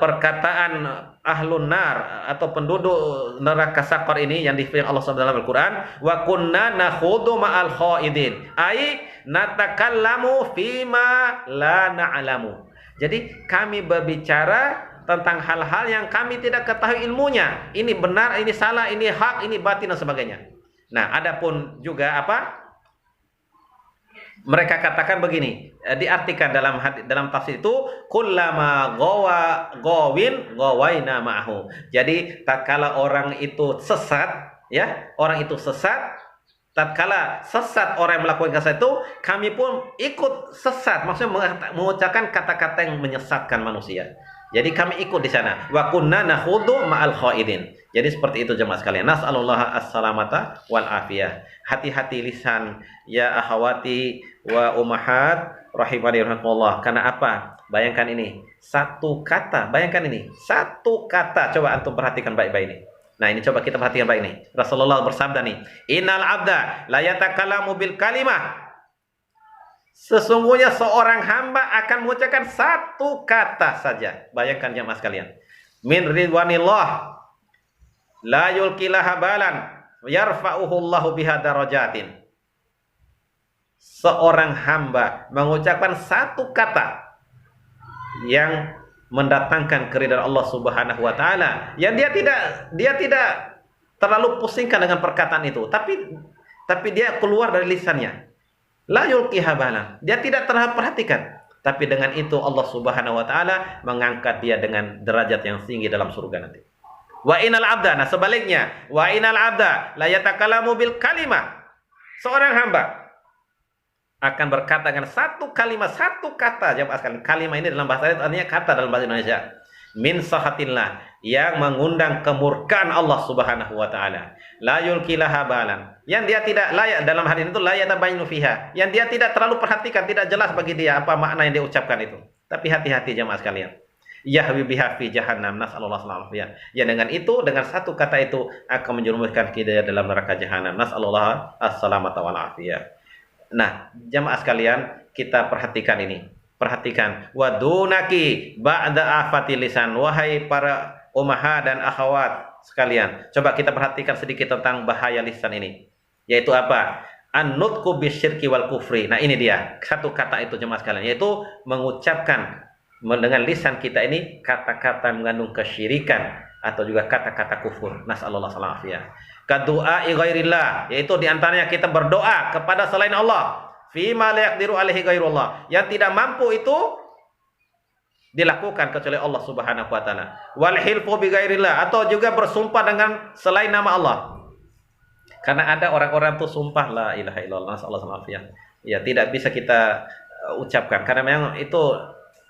perkataan ahlun nar atau penduduk neraka Sakor ini yang difirman Allah SWT dalam Al-Qur'an, wa kunna nakhudu ma'al khaidin, ai natakallamu fima la na'lamu. Jadi kami berbicara tentang hal-hal yang kami tidak ketahui ilmunya. Ini benar, ini salah, ini hak, ini batin dan sebagainya. Nah, adapun juga apa? Mereka katakan begini, diartikan dalam tafsir itu, kullama gawin gawaina ma'ahu. Jadi tatkala orang itu sesat, ya, orang itu sesat, tatkala sesat orang yang melakukan kesalahan itu, kami pun ikut sesat. Maksudnya mengucapkan kata-kata yang menyesatkan manusia. Jadi kami ikut di sana. Wa kunna nakhudu ma'al khaidin. Jadi seperti itu jemaah sekalian. Nas'alullah as-salamata wal afiyah. Hati-hati lisan ya akhwati wa ummahat rahimani rahimakumullah. Karena apa? Bayangkan ini, satu kata, bayangkan ini, satu kata. Coba antum perhatikan baik-baik ini. Nah, ini coba kita perhatikan baik ini. Rasulullah bersabda nih, innal abda la yatakallamu bil kalimah. Sesungguhnya seorang hamba akan mengucapkan satu kata saja. Bayangkan jemaah sekalian. Min ridwanillah la yulqilaha balan yarfa'uhu Allahu biha darajatin. Seorang hamba mengucapkan satu kata yang mendatangkan keridhaan Allah Subhanahu wa taala, yang dia tidak terlalu pusingkan dengan perkataan itu, tapi dia keluar dari lisannya. La yulqiha balan, dia tidak terperhatikan, tapi dengan itu Allah Subhanahu wa taala mengangkat dia dengan derajat yang tinggi dalam surga nanti. Wa inal abda, nah sebaliknya, wa inal abda la yatakallamu bil kalimah. Seorang hamba akan berkata dengan satu kalimat, satu kata. Jemaah sekalian, kalimat ini dalam bahasa Arab artinya kata dalam bahasa Indonesia. Min sahatillah, yang mengundang kemurkaan Allah Subhanahu wa taala. La yulqilaha balan, yang dia tidak layak dalam hadis itu, la yatabayyanu fiha, yang dia tidak terlalu perhatikan, tidak jelas bagi dia apa makna yang dia ucapkan itu. Tapi hati-hati jemaah sekalian. Yahwi biha fi jahannam, nas'alullah alaihi. Ya, dengan itu, dengan satu kata itu akan menjerumuskan kita dalam neraka jahanam. Nas'alullah as-salamata wal afiyah. Nah, jemaah sekalian, kita perhatikan ini. Perhatikan, wadunaki ba'da afati lisan, wahai para ummahat dan akhwat sekalian, coba kita perhatikan sedikit tentang bahaya lisan ini. Yaitu apa? An-nutqu bisyirki wal kufri. Nah, ini dia. Satu kata itu jemaah sekalian, yaitu mengucapkan dengan lisan kita ini kata-kata mengandung kesyirikan atau juga kata-kata kufur. Nasallallahu alaihi wasallam. Kadu'ai ghairillah, yaitu diantaranya kita berdoa kepada selain Allah. Fima la yaqdiru alaihi ghairullah. Yang tidak mampu itu dilakukan kecuali Allah Subhanahu wa taala. Wal hilfu bi ghairillah, atau juga bersumpah dengan selain nama Allah. Karena ada orang-orang tuh sumpah la ilaha illallah, sallallahu alaihi wasallam. Ya, tidak bisa kita ucapkan karena memang itu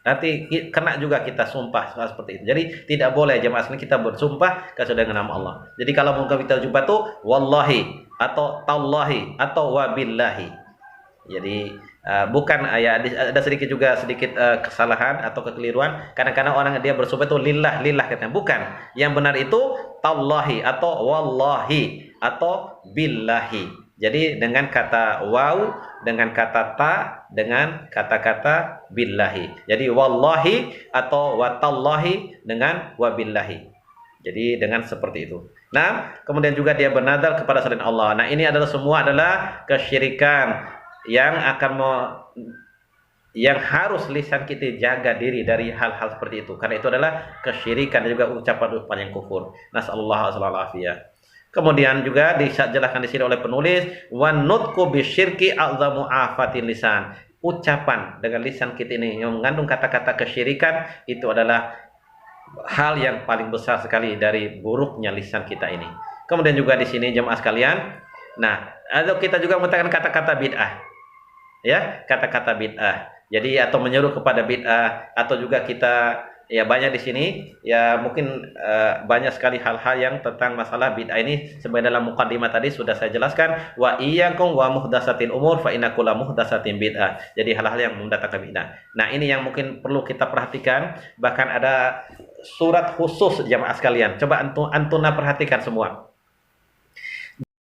nanti kena juga kita sumpah seperti itu. Jadi tidak boleh jemaah sekalian kita bersumpah kecuali dengan nama Allah. Jadi kalau mau kita jumpa tuh wallahi atau tallahi atau wabillahi. Jadi bukan ya, ada sedikit kesalahan atau kekeliruan. Kadang-kadang orang dia bersumpah itu lillah katanya. Bukan. Yang benar itu tallahi atau wallahi atau billahi. Jadi dengan kata waw, dengan kata ta, dengan kata-kata billahi. Jadi wallahi atau watallahi dengan wabillahi. Jadi dengan seperti itu. Nah, kemudian juga dia bernadar kepada selain Allah. Nah, ini semua adalah kesyirikan yang harus lisan kita jaga diri dari hal-hal seperti itu. Karena itu adalah kesyirikan dan juga ucapan-ucapan yang kufur. Nasallallahu alaihi wasallam. Kemudian juga dijelaskan di sini oleh penulis, wan nutqu bisyirki a'zamu afatil lisan. Ucapan dengan lisan kita ini yang mengandung kata-kata kesyirikan itu adalah hal yang paling besar sekali dari buruknya lisan kita ini. Kemudian juga di sini jemaah sekalian, nah, atau kita juga mengatakan kata-kata bid'ah. Ya, kata-kata bid'ah. Jadi atau menyeru kepada bid'ah, atau juga kita ya banyak di sini ya mungkin banyak sekali hal-hal yang tentang masalah bid'ah ini. Sebenarnya dalam muqaddimah tadi sudah saya jelaskan, wa iyyakum wa muhdatsatil umur fa inna kulla muhdatsatin bid'ah. Jadi hal-hal yang mendatangkan bid'ah. Nah, ini yang mungkin perlu kita perhatikan. Bahkan ada surat khusus jamaah sekalian. Coba antuna perhatikan semua.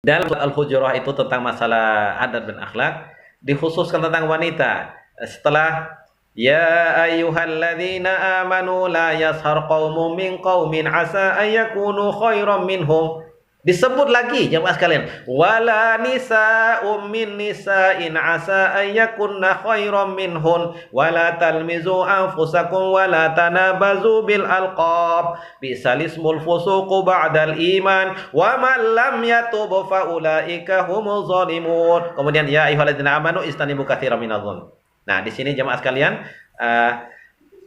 Dalam surat Al-Hujurat itu tentang masalah adab dan akhlak, dikhususkan tentang wanita. Setelah ya ayyuhalladzina amanu la yashar qaumun min qaumin asa an yakunu khairan minhum. Disebut lagi jemaah sekalian, wala nisa'um min nisa'in asa an yakunna khairan minhun wala talmizu anfusakum wala tanabazu bil alqab bisal ismul fusuqu ba'dal iman wa man lam yatub fa ulaika humuz zalimun. Kemudian ya ayyuhalladzina amanu istanibu katsiran minadh-dhunn. Nah, di sini jemaah sekalian,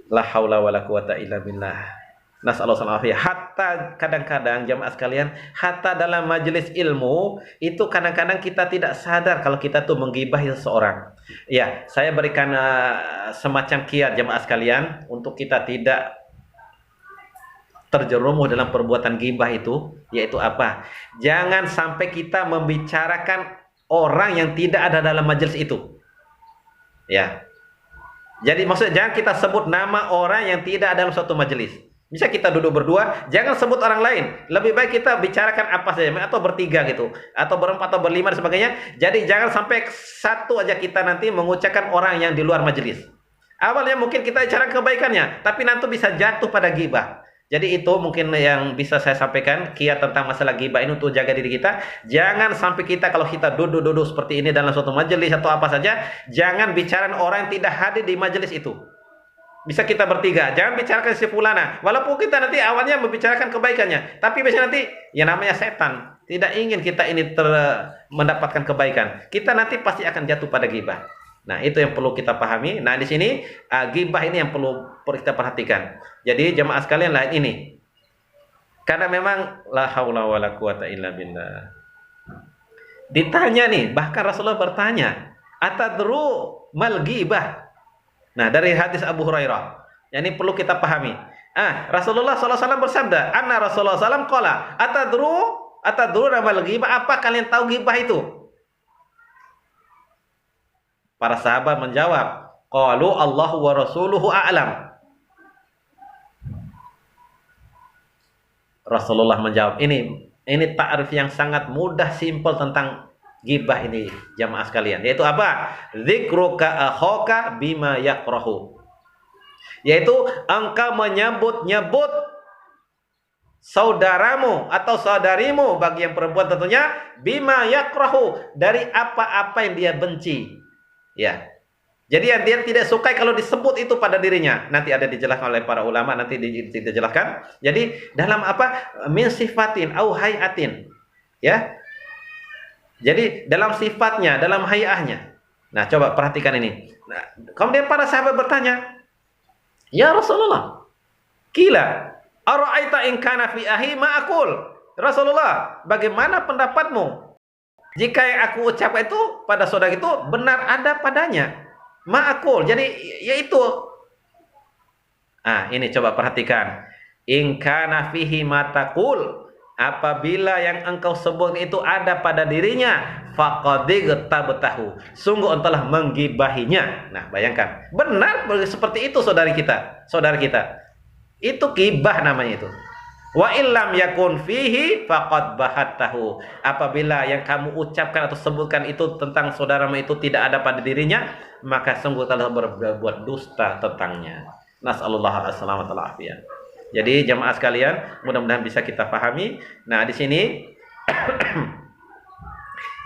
la haula wala quwata illa billah. Nasallallahu alaihi. Hatta kadang-kadang jemaah sekalian, hatta dalam majelis ilmu itu kadang-kadang kita tidak sadar kalau kita tuh menggibahi seseorang. Ya, saya berikan semacam kiat jemaah sekalian untuk kita tidak terjerumus dalam perbuatan gibah itu, yaitu apa? Jangan sampai kita membicarakan orang yang tidak ada dalam majelis itu. Ya. Jadi maksudnya jangan kita sebut nama orang yang tidak ada dalam suatu majelis. Bisa kita duduk berdua, jangan sebut orang lain. Lebih baik kita bicarakan apa saja, atau bertiga gitu, atau berempat atau berlima dan sebagainya. Jadi jangan sampai satu aja kita nanti mengucapkan orang yang di luar majelis. Awalnya mungkin kita bicara kebaikannya, tapi nanti bisa jatuh pada gibah. Jadi itu mungkin yang bisa saya sampaikan kiat tentang masalah gibah ini untuk jaga diri kita. Jangan sampai kita kalau kita duduk-duduk seperti ini dalam suatu majelis atau apa saja, jangan bicara orang yang tidak hadir di majelis itu. Bisa kita bertiga, jangan bicarakan si fulana. Walaupun kita nanti awalnya membicarakan kebaikannya, tapi biasanya nanti ya namanya setan tidak ingin kita ini mendapatkan kebaikan. Kita nanti pasti akan jatuh pada gibah. Nah, itu yang perlu kita pahami. Nah, di sini gibah ini yang perlu kita perhatikan. Jadi jemaah sekalian lain ini. Karena memang la haula wala quwata illa billah. Ditanya nih, bahkan Rasulullah bertanya, atadru mal ghibah? Nah, dari hadis Abu Hurairah. Ini perlu kita pahami. Rasulullah SAW bersabda, anna Rasulullah SAW qala, atadru mal ghibah? Apa kalian tahu ghibah itu? Para sahabat menjawab, qalu Allahu wa rasuluhu a'lam. Rasulullah menjawab, ini ta'rif yang sangat mudah, simpel tentang ghibah ini jamaah sekalian, yaitu apa? Dzikruka akhaka bima yakrahu. Yaitu engkau menyebut-nyebut saudaramu atau saudarimu, bagi yang perempuan tentunya, bima yakrahu, dari apa-apa yang dia benci. Ya. Jadi dia tidak suka kalau disebut itu pada dirinya. Nanti ada dijelaskan oleh para ulama, nanti dijelaskan. Jadi dalam apa? Min sifatin au hayatin. Ya. Jadi dalam sifatnya, dalam hayahnya. Nah, coba perhatikan ini. Nah, kemudian para sahabat bertanya, "Ya Rasulullah, kila ara'aita in kana fi ahi ma'akul?" Rasulullah, bagaimana pendapatmu jika yang aku ucapkan itu pada saudara itu benar ada padanya? Ma'akul, jadi yaitu. Ah, ini coba perhatikan. In kana fihi matakul, apabila yang engkau sebut itu ada pada dirinya, faqadigtabtahu, sungguh entahlah menggibahinya. Nah, bayangkan. Benar seperti itu saudara kita. Itu gibah namanya itu. Wa illam yakun fihi faqad bahattahu. Apabila yang kamu ucapkan atau sebutkan itu tentang saudaramu itu tidak ada pada dirinya, maka sungguh telah berbuat dusta tentangnya. Nas'alullah as-salamata wal afiyah. Jadi jamaah sekalian, mudah-mudahan bisa kita pahami. Nah, di sini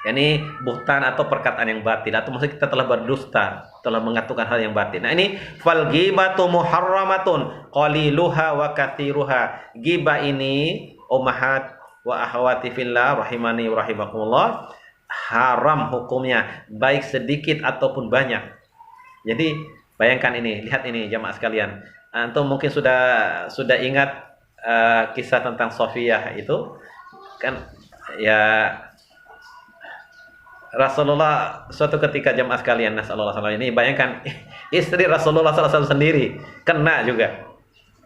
ini buhtan atau perkataan yang batil, atau maksudnya kita telah berdusta, telah mengatakan hal yang batil. Nah, ini fal ghibatu muharramatun qaliluha wa katsiruha. Ghibah ini ummahat wa akhwati fillah rahimani wa rahimakumullah, haram hukumnya, baik sedikit ataupun banyak. Jadi bayangkan ini, lihat ini jamaah sekalian. Antum mungkin sudah ingat kisah tentang Sofiyah itu kan, ya. Rasulullah suatu ketika jamaah sekalian, nasallallahu alaihi wasallam, ini bayangkan istri Rasulullah SAW sendiri kena juga.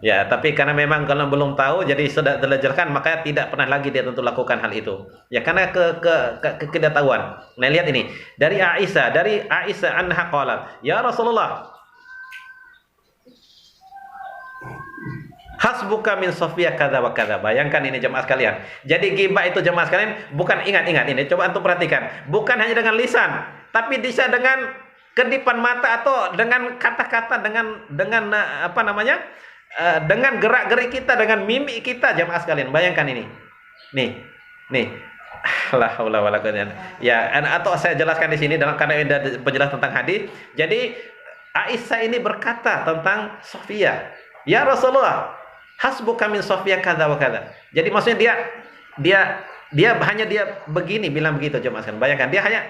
Ya, tapi karena memang kalau belum tahu, jadi sudah dijelaskan, maka tidak pernah lagi dia tentu lakukan hal itu. Ya, karena ketidaktahuan. Nah, lihat ini dari Aisyah anha qalat, "Ya Rasulullah, hasbuka min Sofiyah kadza wa kadza." Bayangkan ini jemaah sekalian. Jadi ghibah itu jemaah sekalian bukan, ingat ini, coba antum perhatikan. Bukan hanya dengan lisan, tapi bisa dengan kedipan mata atau dengan kata-kata, dengan apa namanya? Dengan gerak-gerik kita, dengan mimik kita jemaah sekalian. Bayangkan ini. Nih. La haula wala quwwata. Ya, atau saya jelaskan di sini dalam, karena ada penjelasan tentang hadis. Jadi Aisyah ini berkata tentang Sofiyah, "Ya Rasulullah, hasbuka min Sofiyah kadza wa kadza." Jadi maksudnya dia hanya dia begini, bilang begitu jemaah sekalian. Bayangkan dia hanya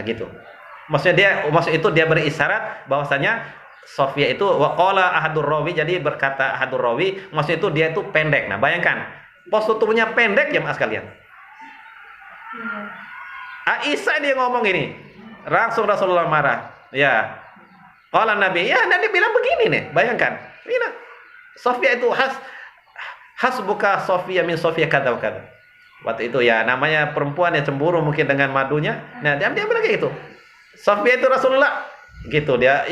gitu. Maksud itu dia berisyarat bahwasanya Sofiyah itu waqala ahadur rawi, jadi berkata ahadur rawi, maksud itu dia itu pendek. Nah, bayangkan postur tubuhnya pendek jemaah sekalian. Aisyah dia ngomong ini, langsung Rasulullah marah. Ya. Qala Nabi, ya Nabi bilang begini nih, bayangkan. Ini Sofiyah itu hasbuka Sofiyah min Sofiyah kadza wa kadza. Waktu itu ya namanya perempuan yang cemburu mungkin dengan madunya. Nah, dia bilang kayak gitu. Sofiyah itu Rasulullah gitu, dia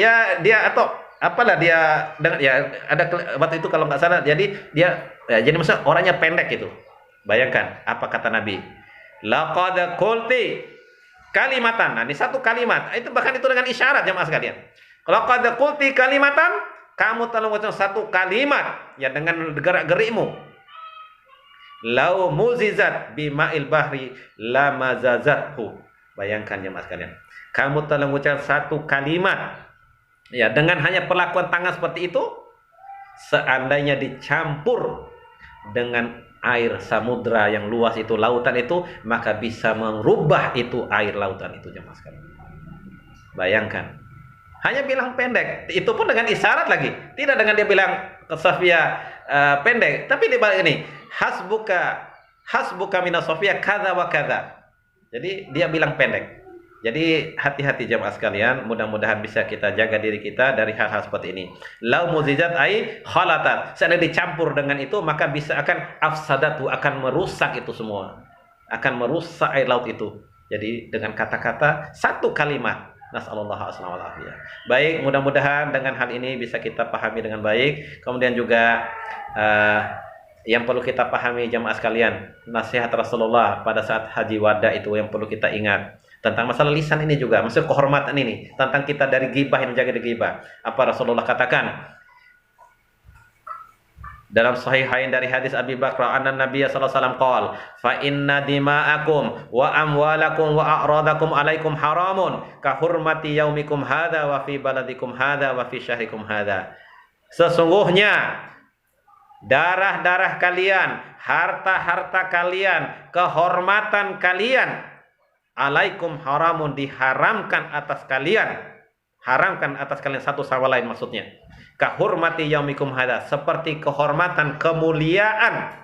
atau apalah dia dengan, ya ada waktu itu kalau nggak salah, jadi jadi maksudnya orangnya pendek gitu. Bayangkan apa kata Nabi, laqad qulti kalimatan. Nah, ini satu kalimat, itu bahkan itu dengan isyarat jemaah sekalian. Laqad qulti kalimatan, kamu telah mengucapkan satu kalimat ya dengan gerak-gerikmu. Lau muzizat bima'il bahri lamazazathu. Bayangkan jemaah sekalian, kamu telah mengucapkan satu kalimat ya dengan hanya perlakuan tangan seperti itu, seandainya dicampur dengan air samudra yang luas itu, lautan itu, maka bisa merubah itu air lautan itu jemaah sekalian. Bayangkan, hanya bilang pendek, itu pun dengan isyarat lagi, tidak dengan dia bilang ke Sofiyah pendek, tapi di balik ini hasbuka minas Sofiyah kadza wa kadza. Jadi dia bilang pendek. Jadi hati-hati jemaah sekalian, mudah-mudahan bisa kita jaga diri kita dari hal-hal seperti ini. Lau muzizat ai khalatat, seandainya dicampur dengan itu maka bisa akan afsadatu, akan merusak itu semua, akan merusak air laut itu. Jadi dengan kata-kata satu kalimat. Nasallallahu alaihi wasallam. Baik, mudah-mudahan dengan hal ini bisa kita pahami dengan baik. Kemudian juga yang perlu kita pahami jamaah sekalian, nasihat Rasulullah pada saat haji wada itu yang perlu kita ingat tentang masalah lisan ini juga, maksud kehormatan ini, tentang kita dari ghibah, yang menjaga dari ghibah. Apa Rasulullah katakan? Dalam sahihain dari hadis Abi Bakar anna Nabiy sallallahu alaihi wasallam qala fa inna dima'akum wa amwalakum wa a'radakum alaikum haramun ka hurmati yaumikum hadza wa fi baladikum hadza wa fi syahrikum hadza. Sesungguhnya darah-darah kalian, harta-harta kalian, kehormatan kalian alaikum haramun, diharamkan atas kalian. Haramkan atas kalian satu sama lain maksudnya. Kahurmati yaumikum hadza, seperti kehormatan kemuliaan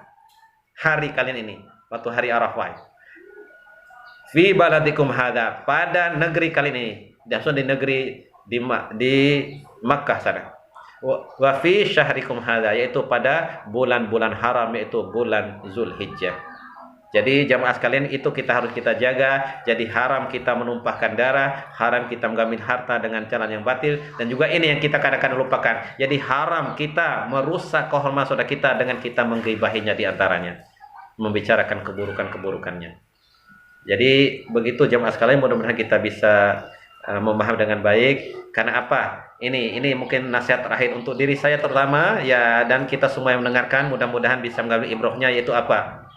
hari kalian ini, waktu hari Arafah. Fi baladikum hadza, pada negeri kalian ini, maksudnya di negeri di Makkah sana. Wa fi syahrikum hadza, yaitu pada bulan-bulan haram, yaitu bulan Zulhijjah. Jadi jamaah sekalian, itu harus kita jaga. Jadi haram kita menumpahkan darah, haram kita mengambil harta dengan cara yang batil, dan juga ini yang kita kadang-kadang lupakan. Jadi haram kita merusak kehormatan saudara kita dengan kita menggibahinya di antaranya, membicarakan keburukan-keburukannya. Jadi begitu jamaah sekalian, mudah-mudahan kita bisa memahami dengan baik. Karena apa? Ini mungkin nasihat terakhir untuk diri saya terutama ya, dan kita semua yang mendengarkan, mudah-mudahan bisa mengambil ibrahnya, yaitu apa?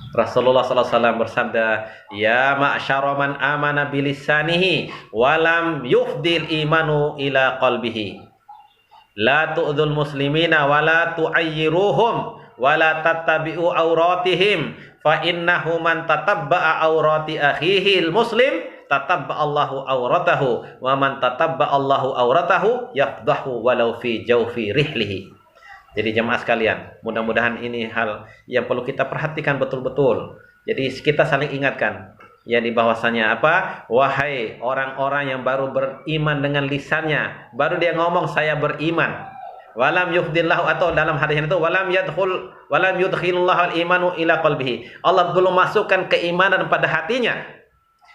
Rasulullah SAW bersabda, ya ma'syara man amana bilisanihi walam yufdil imanu ila qalbihi, la tu'dzul muslimina wala tu'ayyiruhum wala tattabi'u auratihim fa innahu man tatabba'a aurati akhihi muslim tatabba Allahu auratahu wa man tatabba Allahu auratahu yafdahu walau fi jawfi rihlihi. Jadi jemaah sekalian, mudah-mudahan ini hal yang perlu kita perhatikan betul-betul. Jadi kita saling ingatkan, ya, di bahwasanya apa? Wahai orang-orang yang baru beriman dengan lisannya, baru dia ngomong saya beriman. Walam yufdillahu, atau dalam hadis itu walam yudkhilullahu al-imanu ila qalbihi. Allah belum masukkan keimanan pada hatinya.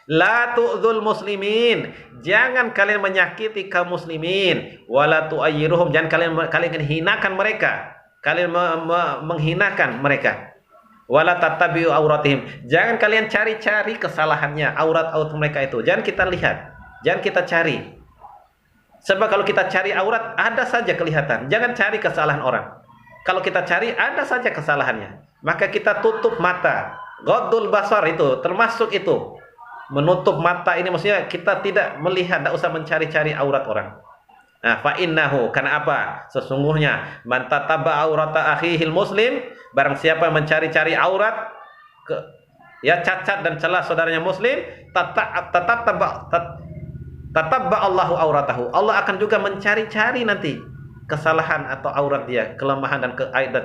La tu'dzul muslimin, jangan kalian menyakiti kaum muslimin. Wala tu'ayyiruhum, jangan kalian hinakan mereka, kalian menghinakan mereka. Wala tattabi'u auratihim, jangan kalian cari-cari kesalahannya, aurat mereka itu jangan kita lihat, jangan kita cari. Sebab kalau kita cari aurat, ada saja kelihatan. Jangan cari kesalahan orang. Kalau kita cari, ada saja kesalahannya, maka kita tutup mata. Ghaddul basar itu termasuk itu. Menutup mata ini maksudnya kita tidak melihat, tidak usah mencari-cari aurat orang. Nah, fa innahu, karena apa? Sesungguhnya man tatabba aurata akhihil muslim, barang siapa mencari-cari aurat cacat dan celah saudaranya muslim, tatabba Allahu auratahu. Allah akan juga mencari-cari nanti kesalahan atau aurat dia, kelemahan dan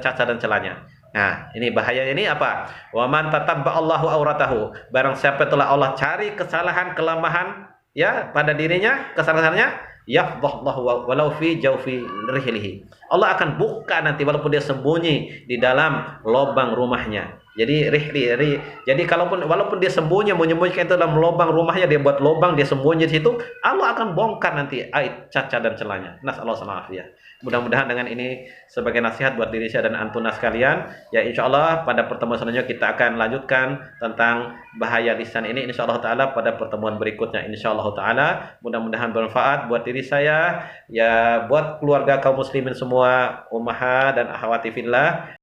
cacat dan celahnya. Nah, ini bahayanya ini apa? Wa man tatabba Allahu auratahu, barang siapa telah Allah cari kesalahan, kelemahan ya pada dirinya, kesalahannya, yafdhallahu walau fi jawfi rihlihi. Allah akan buka nanti walaupun dia sembunyi di dalam lubang rumahnya. Jadi jadi walaupun dia menyembunyikan itu dalam lubang rumahnya, dia buat lubang, dia sembunyi di situ, Allah akan bongkar nanti aib, cacat dan celahnya. Nasallahu alaihi. Mudah-mudahan dengan ini sebagai nasihat buat diri saya dan antum sekalian, ya insyaallah pada pertemuan selanjutnya kita akan lanjutkan tentang bahaya lisan ini insyaallah taala pada pertemuan berikutnya insyaallah taala. Mudah-mudahan bermanfaat buat diri saya, ya buat keluarga kaum muslimin semua, ummahat dan akhwati fillah.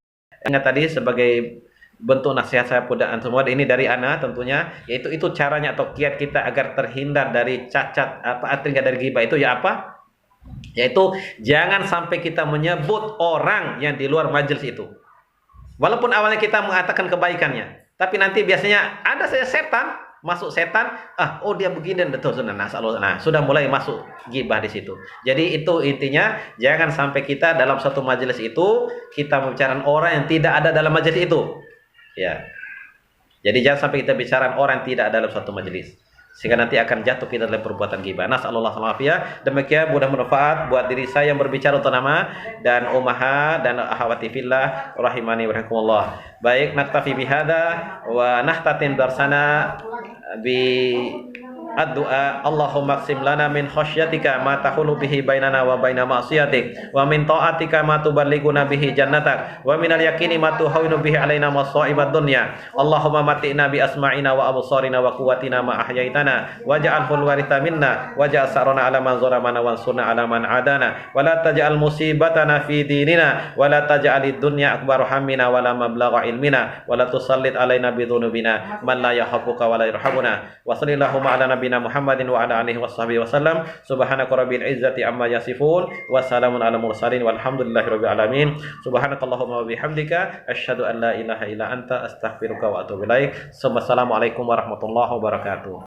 Ingat tadi sebagai bentuk nasihat saya pada antum semua, ini dari ana tentunya, yaitu itu caranya atau kiat kita agar terhindar dari cacat terhindar dari ghibah itu ya apa? Yaitu jangan sampai kita menyebut orang yang di luar majelis itu. Walaupun awalnya kita mengatakan kebaikannya, tapi nanti biasanya ada saja setan masuk, dia begini dan betul, sudah mulai masuk ghibah di situ. Jadi itu intinya, jangan sampai kita dalam satu majelis itu kita membicarakan orang yang tidak ada dalam majelis itu. Ya, jadi jangan sampai kita bicara orang yang tidak ada dalam suatu majelis, sehingga nanti akan jatuh kita dalam perbuatan ghibah. Nasallallahu alaihi wasallam. Demikian mudah bermanfaat buat diri saya yang berbicara untuk nama dan ummahat dan akhwati fillah rahimani wa rahimakumullah. Baik, naktafi bihada wa nahtatim darsana bi Ad-du'a Allahumma qsim lana min khasyatika ma tahulu bihi bainana wa baina ma'siyatik wa min ta'atika ma tuballighuna bihi jannatak wa minal yaqini ma tuhawinu bihi alaina masa'ibad dunya. Allahumma mati'na bi asma'ina wa absarina wa quwwatina ma ahyaitana waj'alhu waritha minna waj'al sa'rana ala man zalamana wansurna ala man adana wa la taj'al musibatana fi dinina wa la taj'alid dunya akbar hammina wa la mablagha ilmina wa la tusallit alaina bi dhunubina man la yahabuka wa la yarhamuna. Wa sallallahu ala nabiyina Muhammadin wa ala alihi washabihi wasallam. Subhanaka rabbil izzati amma yasifun wa salamun ala mursalin walhamdulillahi rabbil alamin. Subhanakallahumma wa bihamdika asyhadu an la ilaha illa anta astaghfiruka wa atubu ilaik. Assalamualaikum warahmatullahi wabarakatuh.